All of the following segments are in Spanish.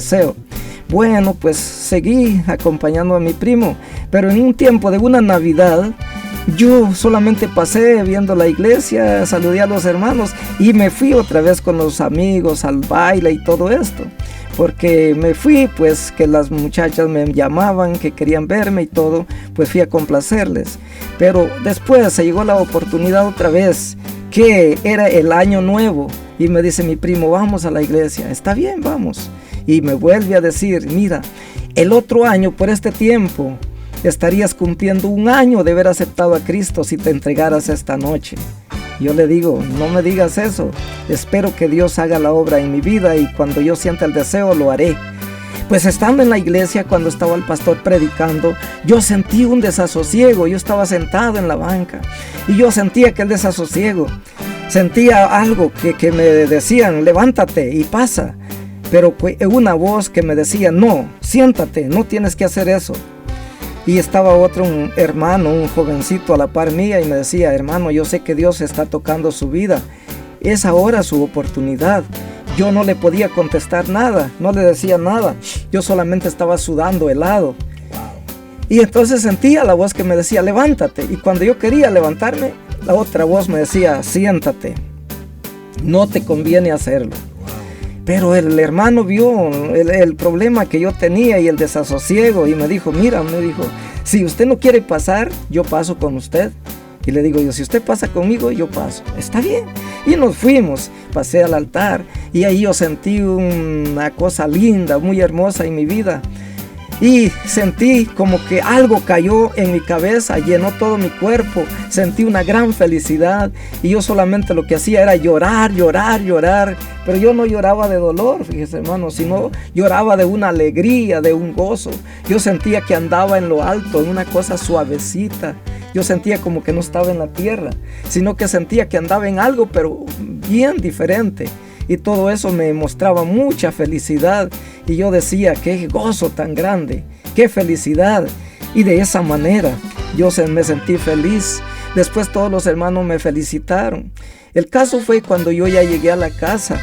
deseo. Bueno, pues seguí acompañando a mi primo, pero en un tiempo de una Navidad, yo solamente pasé viendo la iglesia, saludé a los hermanos y me fui otra vez con los amigos al baile y todo esto. Porque me fui, pues que las muchachas me llamaban, que querían verme y todo, pues fui a complacerles. Pero después se llegó la oportunidad otra vez, que era el año nuevo, y me dice mi primo, vamos a la iglesia. Está bien, vamos. Y me vuelve a decir, mira, el otro año por este tiempo estarías cumpliendo un año de haber aceptado a Cristo si te entregaras esta noche. Yo le digo, no me digas eso, espero que Dios haga la obra en mi vida y cuando yo sienta el deseo lo haré. Pues estando en la iglesia, cuando estaba el pastor predicando, yo sentí un desasosiego. Yo estaba sentado en la banca y yo sentía aquel desasosiego. Sentía algo que me decían, levántate y pasa. Pero una voz que me decía, no, siéntate, no tienes que hacer eso. Y estaba un hermano, un jovencito a la par mía y me decía, hermano, yo sé que Dios está tocando su vida. Es ahora su oportunidad. Yo no le podía contestar nada, no le decía nada. Yo solamente estaba sudando helado. Y entonces sentía la voz que me decía, levántate. Y cuando yo quería levantarme, la otra voz me decía, siéntate. No te conviene hacerlo. Pero el hermano vio el problema que yo tenía y el desasosiego y me dijo, mira, me dijo, si usted no quiere pasar, yo paso con usted. Y le digo yo, si usted pasa conmigo, yo paso. Está bien. Y nos fuimos, pasé al altar y ahí yo sentí una cosa linda, muy hermosa en mi vida. Y sentí como que algo cayó en mi cabeza, llenó todo mi cuerpo, sentí una gran felicidad y yo solamente lo que hacía era llorar, llorar, llorar, pero yo no lloraba de dolor, fíjese hermano, sino lloraba de una alegría, de un gozo. Yo sentía que andaba en lo alto, en una cosa suavecita. Yo sentía como que no estaba en la tierra, sino que sentía que andaba en algo, pero bien diferente. Y todo eso me mostraba mucha felicidad. Y yo decía, qué gozo tan grande, qué felicidad. Y de esa manera yo me sentí feliz. Después todos los hermanos me felicitaron. El caso fue cuando yo ya llegué a la casa.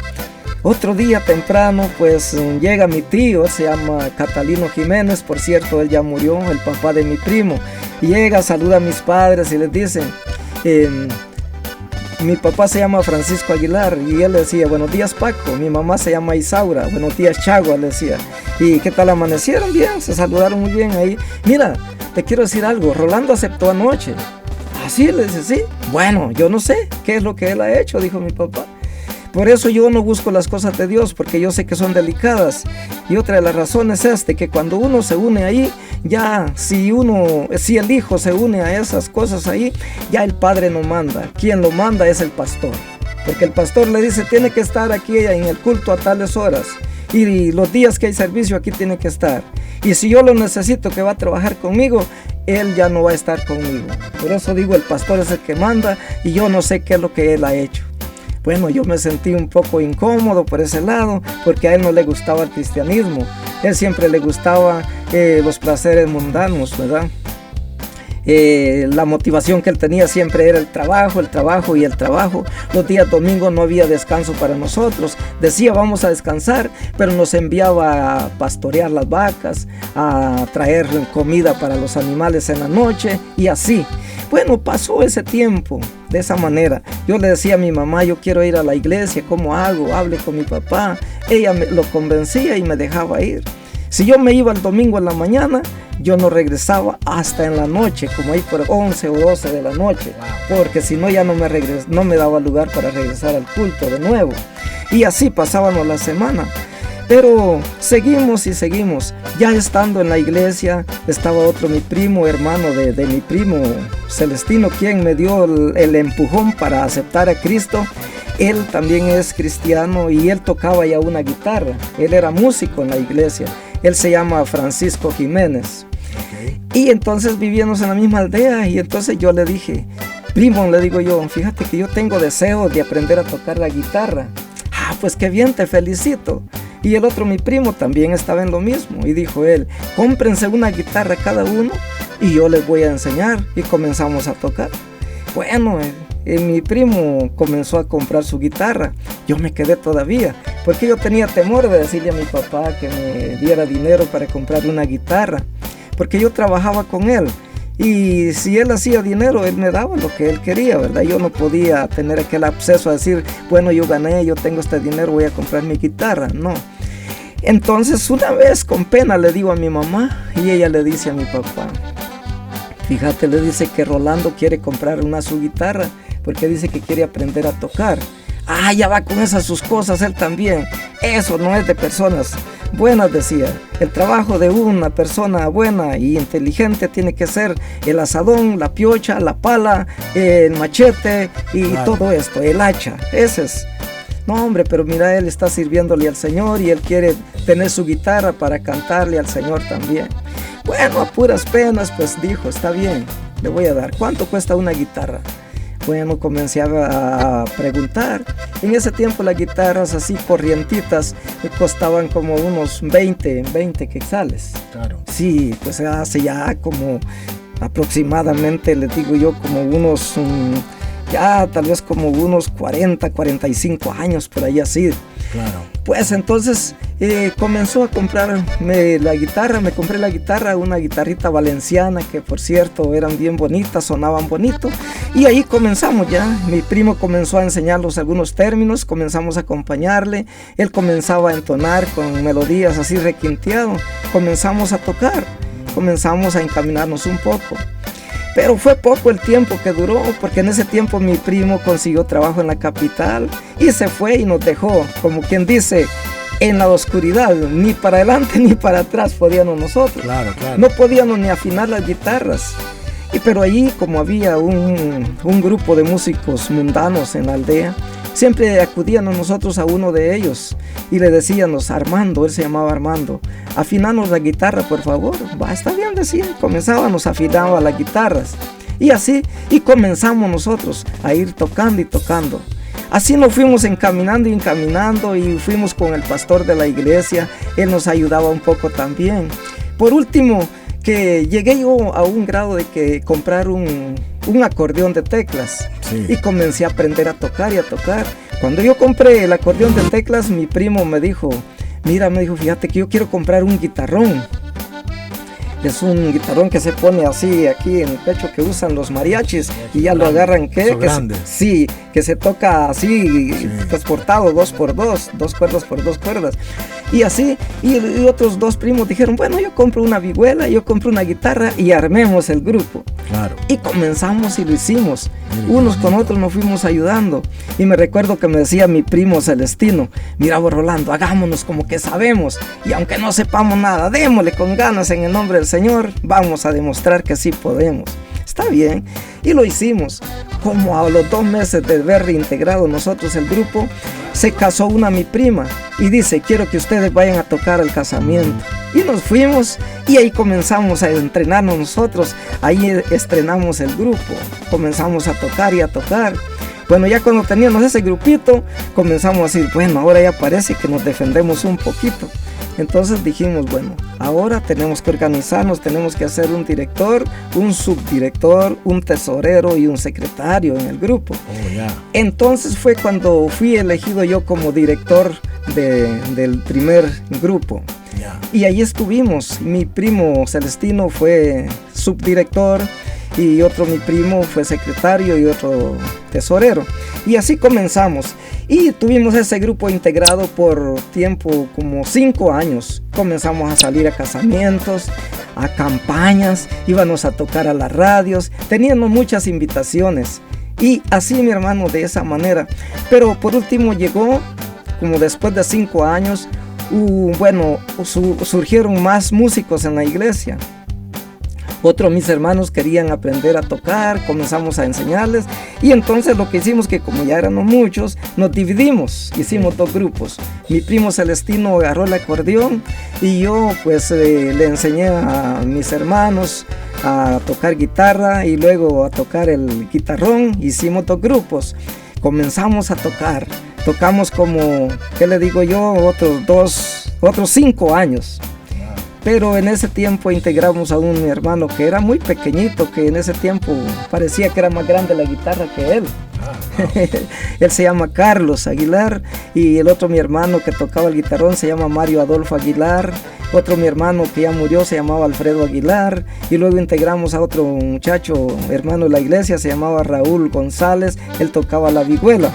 Otro día temprano, pues llega mi tío, se llama Catalino Jiménez, por cierto, él ya murió, el papá de mi primo. Y llega, saluda a mis padres y les dice... mi papá se llama Francisco Aguilar y él decía, buenos días Paco. Mi mamá se llama Isaura, buenos días Chagua, le decía. ¿Y qué tal amanecieron? Bien, se saludaron muy bien ahí. Mira, te quiero decir algo, Rolando aceptó anoche. ¿Así? Le dice, sí. Bueno, yo no sé qué es lo que él ha hecho, dijo mi papá. Por eso yo no busco las cosas de Dios, porque yo sé que son delicadas. Y otra de las razones es que cuando uno se une ahí, ya si el hijo se une a esas cosas ahí, ya el padre no manda. Quien lo manda es el pastor. Porque el pastor le dice, tiene que estar aquí en el culto a tales horas. Y los días que hay servicio aquí tiene que estar. Y si yo lo necesito que va a trabajar conmigo, él ya no va a estar conmigo. Por eso digo, el pastor es el que manda y yo no sé qué es lo que él ha hecho. Bueno, yo me sentí un poco incómodo por ese lado, porque a él no le gustaba el cristianismo. Él siempre le gustaba los placeres mundanos, ¿verdad? La motivación que él tenía siempre era el trabajo y el trabajo. Los días domingos no había descanso para nosotros. Decía vamos a descansar, pero nos enviaba a pastorear las vacas, a traer comida para los animales en la noche y así. Bueno, pasó ese tiempo de esa manera. Yo le decía a mi mamá, yo quiero ir a la iglesia, ¿cómo hago? Hable con mi papá. Ella lo convencía y me dejaba ir. Si yo me iba el domingo en la mañana, yo no regresaba hasta en la noche, como ahí por 11 o 12 de la noche, porque si no ya no me daba lugar para regresar al culto de nuevo. Y así pasábamos la semana. Pero seguimos y seguimos. Ya estando en la iglesia, estaba mi primo, hermano de mi primo Celestino, quien me dio el empujón para aceptar a Cristo. Él también es cristiano y él tocaba ya una guitarra. Él era músico en la iglesia. Él se llama Francisco Jiménez. Okay. Y entonces vivíamos en la misma aldea y entonces yo le dije, primo, le digo yo, fíjate que yo tengo deseo de aprender a tocar la guitarra. Ah, pues qué bien, te felicito. Y el otro, mi primo, también estaba en lo mismo. Y dijo él, cómprense una guitarra cada uno y yo les voy a enseñar. Y comenzamos a tocar. Bueno, mi primo comenzó a comprar su guitarra. Yo me quedé todavía, porque yo tenía temor de decirle a mi papá que me diera dinero para comprar una guitarra, porque yo trabajaba con él. Y si él hacía dinero, él me daba lo que él quería, ¿verdad? Yo no podía tener aquel acceso a decir, bueno, yo gané, yo tengo este dinero, voy a comprar mi guitarra. No. Entonces, una vez con pena le digo a mi mamá y ella le dice a mi papá, fíjate, le dice que Rolando quiere comprar su guitarra porque dice que quiere aprender a tocar. Ah, ya va con esas sus cosas él también. Eso no es de personas buenas, decía. El trabajo de una persona buena y inteligente tiene que ser el asadón, la piocha, la pala, el machete y todo esto, el hacha. Ese es. No, hombre, pero mira, él está sirviéndole al Señor y él quiere tener su guitarra para cantarle al Señor también. Bueno, a puras penas, pues dijo, está bien, le voy a dar. ¿Cuánto cuesta una guitarra? Bueno, comencé a preguntar. En ese tiempo las guitarras así corrientitas costaban como unos 20 quetzales. Claro. Sí, pues hace ya como aproximadamente, les digo yo, como unos, ya tal vez como unos 45 años, por ahí así. Claro. Pues entonces comenzó a comprarme la guitarra, me compré la guitarra, una guitarrita valenciana que por cierto eran bien bonitas, sonaban bonito, y ahí comenzamos ya. Mi primo comenzó a enseñarnos algunos términos, comenzamos a acompañarle, él comenzaba a entonar con melodías así requinteado, comenzamos a tocar, comenzamos a encaminarnos un poco. Pero fue poco el tiempo que duró, porque en ese tiempo mi primo consiguió trabajo en la capital y se fue y nos dejó, como quien dice, en la oscuridad. Ni para adelante ni para atrás podíamos nosotros. Claro, claro. No podíamos ni afinar las guitarras. Pero allí, como había un grupo de músicos mundanos en la aldea, siempre acudíamos nosotros a uno de ellos y le decíamos, Armando, él se llamaba Armando, afinanos la guitarra, por favor. Va, está bien, decía. Comenzábamos a afinar las guitarras. Y así, y comenzamos nosotros a ir tocando y tocando. Así nos fuimos encaminando y fuimos con el pastor de la iglesia. Él nos ayudaba un poco también. Por último, que llegué yo a un grado de que comprar un acordeón de teclas. Sí. Y comencé a aprender a tocar y a tocar. Cuando yo compré el acordeón de teclas, mi primo me dijo, mira, me dijo, fíjate que yo quiero comprar un guitarrón. Es un guitarrón que se pone así aquí en el pecho, que usan los mariachis y ya lo agarran, ¿qué? Sí, que se toca así, sí, transportado 2x2, 2 cuerdas por 2 cuerdas. Y así, y otros dos primos dijeron, bueno, yo compro una vihuela, yo compro una guitarra y armemos el grupo. Claro. Y comenzamos y lo hicimos. Unos con otros nos fuimos ayudando. Y me recuerdo que me decía mi primo Celestino, mira vos, Rolando, hagámonos como que sabemos. Y aunque no sepamos nada, démosle con ganas en el nombre del Señor, vamos a demostrar que sí podemos. Está bien, y lo hicimos. Como a los 2 meses de haber reintegrado nosotros el grupo, se casó mi prima y dice, quiero que ustedes vayan a tocar al casamiento. Y nos fuimos y ahí comenzamos a entrenarnos nosotros. Ahí estrenamos el grupo, comenzamos a tocar y a tocar. Bueno, ya cuando teníamos ese grupito, comenzamos a decir, bueno, ahora ya parece que nos defendemos un poquito. Entonces dijimos, bueno, ahora tenemos que organizarnos, tenemos que hacer un director, un subdirector, un tesorero y un secretario en el grupo. Oh, yeah. Entonces fue cuando fui elegido yo como director del primer grupo. Yeah. Y ahí estuvimos. Mi primo Celestino fue subdirector y otro mi primo fue secretario y otro tesorero. Y así comenzamos. Y tuvimos ese grupo integrado por tiempo como 5 años. Comenzamos a salir a casamientos, a campañas, íbamos a tocar a las radios, teníamos muchas invitaciones. Y así, mi hermano, de esa manera. Pero por último llegó, como después de 5 años, surgieron más músicos en la iglesia. Otros mis hermanos querían aprender a tocar, comenzamos a enseñarles y entonces lo que hicimos, que como ya éramos muchos, nos dividimos, hicimos 2 grupos. Mi primo Celestino agarró el acordeón y yo pues le enseñé a mis hermanos a tocar guitarra y luego a tocar el guitarrón. Hicimos 2 grupos, comenzamos a tocar, tocamos como, ¿qué le digo yo? Otros 5 años. Pero en ese tiempo integramos a un hermano que era muy pequeñito, que en ese tiempo parecía que era más grande la guitarra que él. Él se llama Carlos Aguilar, y el otro mi hermano que tocaba el guitarrón se llama Mario Adolfo Aguilar. Otro mi hermano que ya murió se llamaba Alfredo Aguilar, y luego integramos a otro muchacho, hermano de la iglesia, se llamaba Raúl González, él tocaba la vihuela.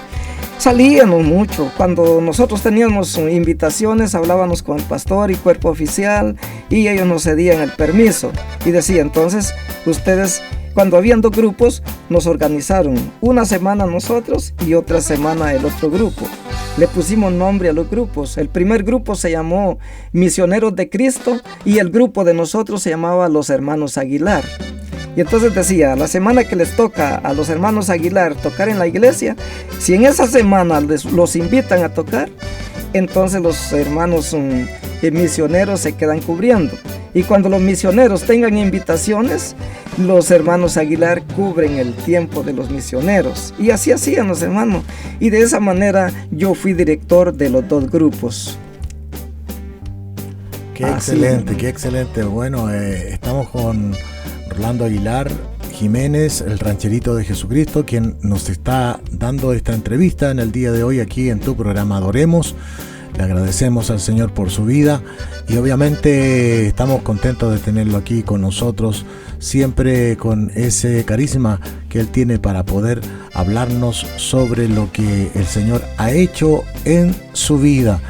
Salíamos mucho, cuando nosotros teníamos invitaciones hablábamos con el pastor y cuerpo oficial, y ellos nos cedían el permiso y decía, entonces ustedes, cuando habían 2 grupos, nos organizaron una semana nosotros y otra semana el otro grupo. Le pusimos nombre a los grupos. El primer grupo se llamó Misioneros de Cristo, y el grupo de nosotros se llamaba Los Hermanos Aguilar. Y entonces decía, la semana que les toca a los hermanos Aguilar tocar en la iglesia, si en esa semana los invitan a tocar, entonces los hermanos misioneros se quedan cubriendo. Y cuando los misioneros tengan invitaciones, los hermanos Aguilar cubren el tiempo de los misioneros. Y así hacían los hermanos. Y de esa manera yo fui director de los 2 grupos. Qué excelente, qué excelente. Bueno, estamos con Rolando Aguilar Jiménez, el rancherito de Jesucristo, quien nos está dando esta entrevista en el día de hoy aquí en tu programa Adoremos. Le agradecemos al Señor por su vida y obviamente estamos contentos de tenerlo aquí con nosotros, siempre con ese carisma que él tiene para poder hablarnos sobre lo que el Señor ha hecho en su vida.